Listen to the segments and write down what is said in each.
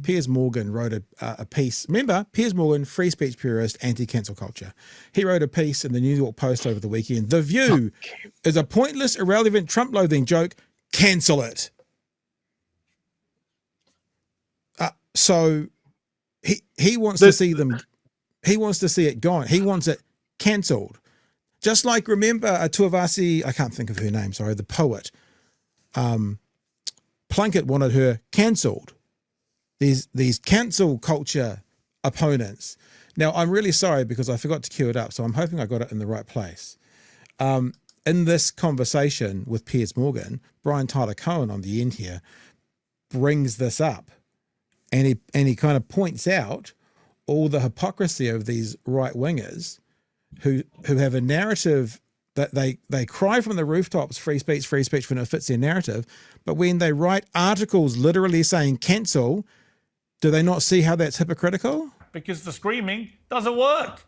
Piers Morgan wrote a piece. Remember, Piers Morgan, free speech purist, anti-cancel culture. He wrote a piece in the New York Post over the weekend. The View is a pointless, irrelevant, Trump-loathing joke. Cancel it. So he wants to see them. He wants to see it gone. He wants it cancelled. Just like, remember, Tuivasi, I can't think of her name, sorry, the poet, Plunkett wanted her cancelled. These cancel culture opponents. Now, I'm really sorry because I forgot to queue it up, so I'm hoping I got it in the right place. In this conversation with Piers Morgan, Brian Tyler Cohen on the end here brings this up, and he kind of points out all the hypocrisy of these right-wingers who have a narrative that they cry from the rooftops, free speech when it fits their narrative, but when they write articles literally saying cancel, do they not see how that's hypocritical? Because the screaming doesn't work.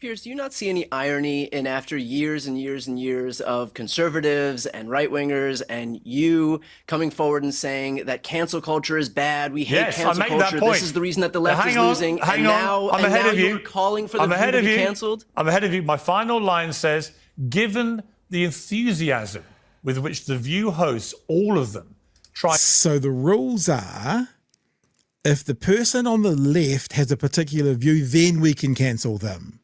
Piers, do you not see any irony in, after years and years and years of conservatives and right-wingers and you coming forward and saying that cancel culture is bad, we hate cancel culture, this is the reason that the left is losing, and now you're calling for the View to be cancelled? I'm ahead of you. My final line says, given the enthusiasm with which the View hosts, all of them, try... So the rules are, if the person on the left has a particular view, then we can cancel them.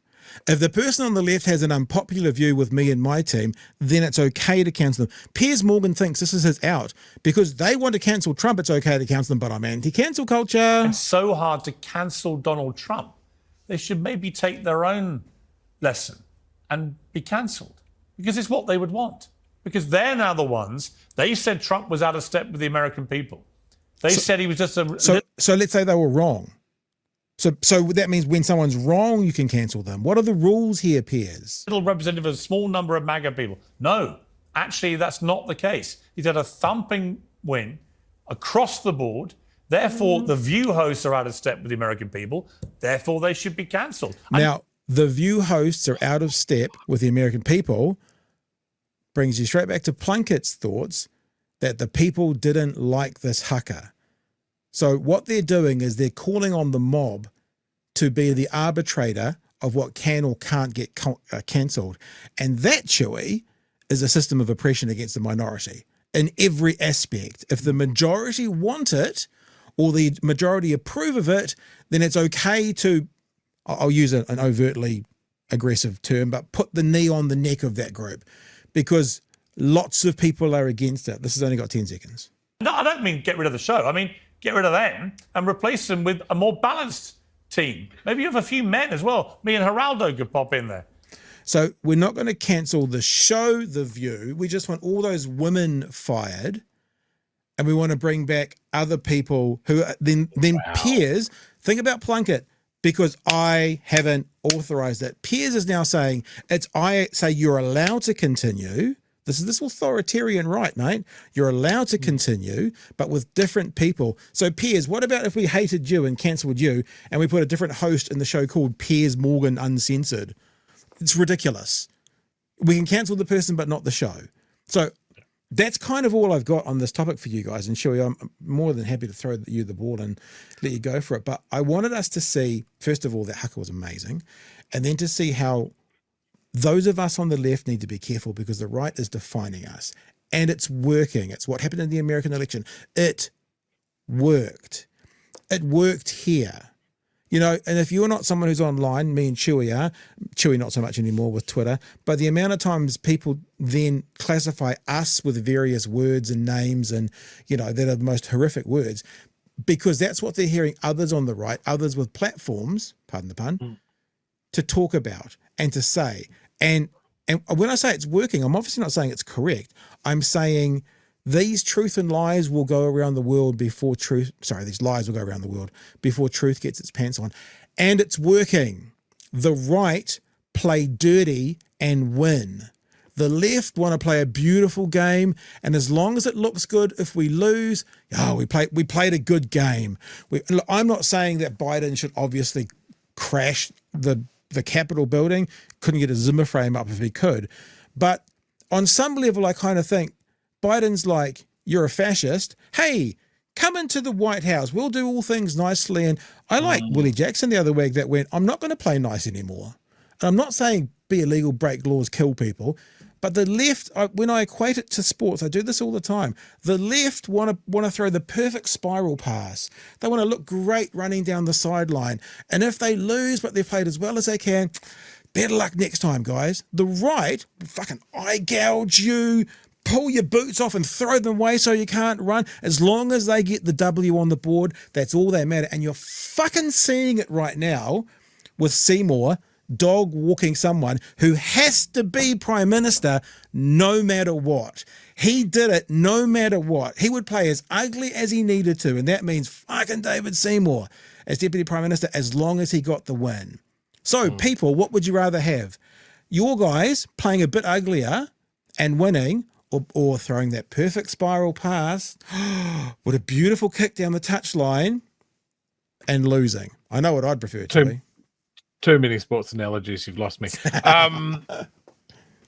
If the person on the left has an unpopular view with me and my team, then it's okay to cancel them. Piers Morgan thinks this is his out. Because they want to cancel Trump, it's okay to cancel them, but I'm anti-cancel culture. It's so hard to cancel Donald Trump. They should maybe take their own lesson and be cancelled. Because it's what they would want. Because they're now the ones, they said Trump was out of step with the American people. They said he was just a... So let's say they were wrong. So that means when someone's wrong, you can cancel them. What are the rules here, Piers? Little representative of a small number of MAGA people. No, actually, that's not the case. He's had a thumping win across the board. Therefore, the View hosts are out of step with the American people. Therefore, they should be cancelled. Now, the View hosts are out of step with the American people brings you straight back to Plunkett's thoughts that the people didn't like this haka. So what they're doing is they're calling on the mob to be the arbitrator of what can or can't get cancelled. And that, Chewy, is a system of oppression against the minority in every aspect. If the majority want it or the majority approve of it, then it's okay to, I'll use an overtly aggressive term, but put the knee on the neck of that group because lots of people are against it. This has only got 10 seconds. No, I don't mean get rid of the show. I mean, get rid of them and replace them with a more balanced team. Maybe you have a few men as well. Me and Geraldo could pop in there. So we're not going to cancel the show, The View. We just want all those women fired. And we want to bring back other people who then Piers, think about Plunkett, because I haven't authorized it. Piers is now saying, I say you're allowed to continue. This is this authoritarian right, mate. You're allowed to continue, but with different people. So Piers, what about if we hated you and cancelled you and we put a different host in the show called Piers Morgan Uncensored? It's ridiculous. We can cancel the person, but not the show. So that's kind of all I've got on this topic for you guys. And Shui, I'm more than happy to throw you the ball and let you go for it. But I wanted us to see, first of all, that haka was amazing. And then to see how those of us on the left need to be careful because the right is defining us. And it's working. It's what happened in the American election. It worked. It worked here. You know, and if you're not someone who's online, me and Chewy are, Chewy not so much anymore with Twitter, but the amount of times people then classify us with various words and names and, you know, that are the most horrific words, because that's what they're hearing others on the right, others with platforms, pardon the pun, to talk about and to say. And when I say it's working, I'm obviously not saying it's correct. I'm saying these truth and lies will go around the world before truth, these lies will go around the world before truth gets its pants on. And it's working. The right play dirty and win. The left want to play a beautiful game, and as long as it looks good, if we lose, we played a good game. I'm not saying that Biden should obviously crash the Capitol building, couldn't get a Zimmer frame up if he could. But on some level, I kind of think Biden's like, you're a fascist. Hey, Come into the White House. We'll do all things nicely. And I like Willie Jackson the other week that went, I'm not going to play nice anymore. And I'm not saying be illegal, break laws, kill people. But the left, when I equate it to sports, I do this all the time. The left want to throw the perfect spiral pass. They want to look great running down the sideline. And if they lose, but they've played as well as they can, better luck next time, guys. The right will fucking eye gouge you, pull your boots off and throw them away so you can't run. As long as they get the W on the board, that's all that matters. And you're fucking seeing it right now with Seymour dog walking someone who has to be Prime Minister no matter what. He did it no matter what. He would play as ugly as he needed to, and that means fucking David Seymour as Deputy Prime Minister as long as he got the win. So, people, what would you rather have? Your guys playing a bit uglier and winning, or throwing that perfect spiral pass with a beautiful kick down the touchline and losing? I know what I'd prefer to be. Too many sports analogies. You've lost me.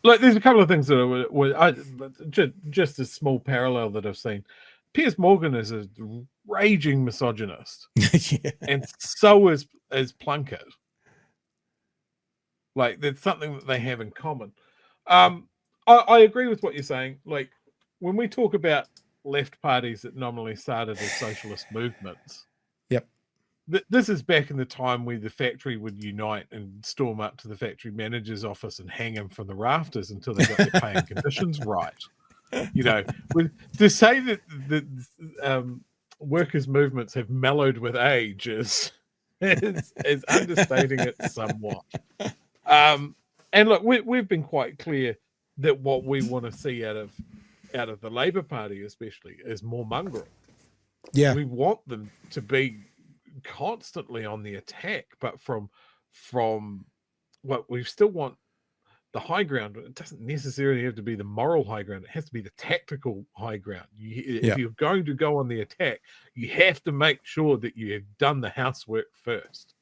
Look, there's a couple of things that just a small parallel that I've seen. Piers Morgan is a raging misogynist, Yeah. and so is Plunkett. Like, there's something that they have in common. I agree with what you're saying. Like, when we talk about left parties that nominally started as socialist movements, this is back in the time where the factory would unite and storm up to the factory manager's office and hang him from the rafters until they got their pay and conditions right. You know, to say that the workers' movements have mellowed with age is understating it somewhat. And look, we've been quite clear that what we want to see out of the Labour Party, especially, is more mongrel. Yeah, we want them to be constantly on the attack, but from what we still want the high ground. It doesn't necessarily have to be the moral high ground. It has to be the tactical high ground. If you're going to go on the attack, you have to make sure that you have done the housework first.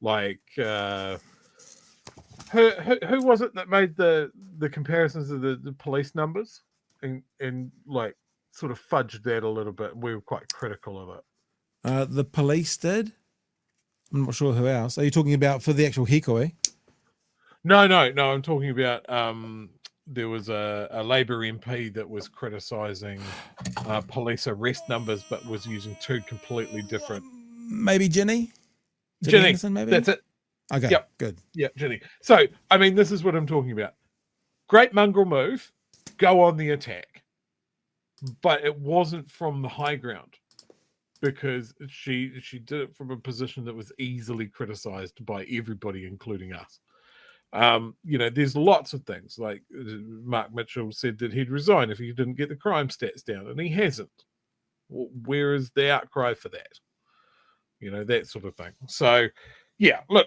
Like, who was it that made the comparisons of the police numbers and like sort of fudged that a little bit? We were quite critical of it. The police did. I'm not sure who else. Are you talking about for the actual hikoi? No. I'm talking about there was a Labour MP that was criticising police arrest numbers, but was using two completely different. Maybe Ginny Anderson, maybe? That's it. Okay, yep. Good. Yeah, Ginny. So, I mean, this is what I'm talking about. Great mongrel move, go on the attack. But it wasn't from the high ground, because she did it from a position that was easily criticised by everybody, including us. There's lots of things, like Mark Mitchell said that he'd resign if he didn't get the crime stats down, and he hasn't. Where is the outcry for that? That sort of thing. So, yeah, look,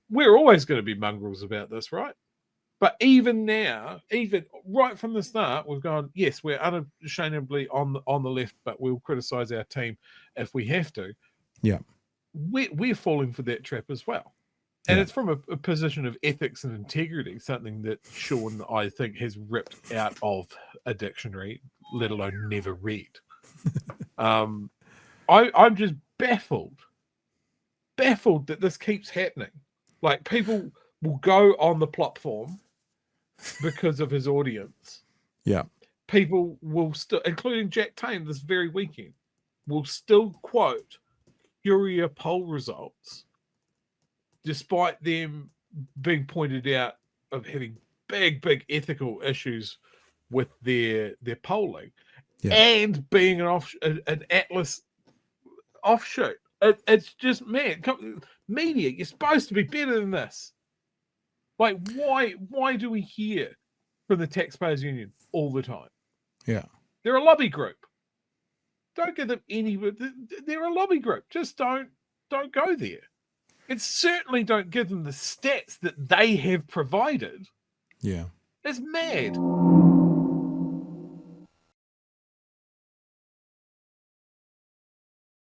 we're always going to be mongrels about this, right? But even now, even right from the start, we've gone, yes, we're unashamedly on the left, but we'll criticise our team if we have to. Yeah. We're falling for that trap as well. And it's from a position of ethics and integrity, something that Sean, I think, has ripped out of a dictionary, let alone never read. I'm just baffled that this keeps happening. Like, people will go on the platform because of his audience. Yeah. People will still, including Jack Tame this very weekend, will still quote Curia poll results, despite them being pointed out of having big ethical issues with their polling, and being an Atlas offshoot. It's just mad. Media, you're supposed to be better than this. Like, why do we hear from the Taxpayers Union all the time? Yeah. They're a lobby group. Don't give them they're a lobby group. Just don't go there. And certainly don't give them the stats that they have provided. Yeah. It's mad.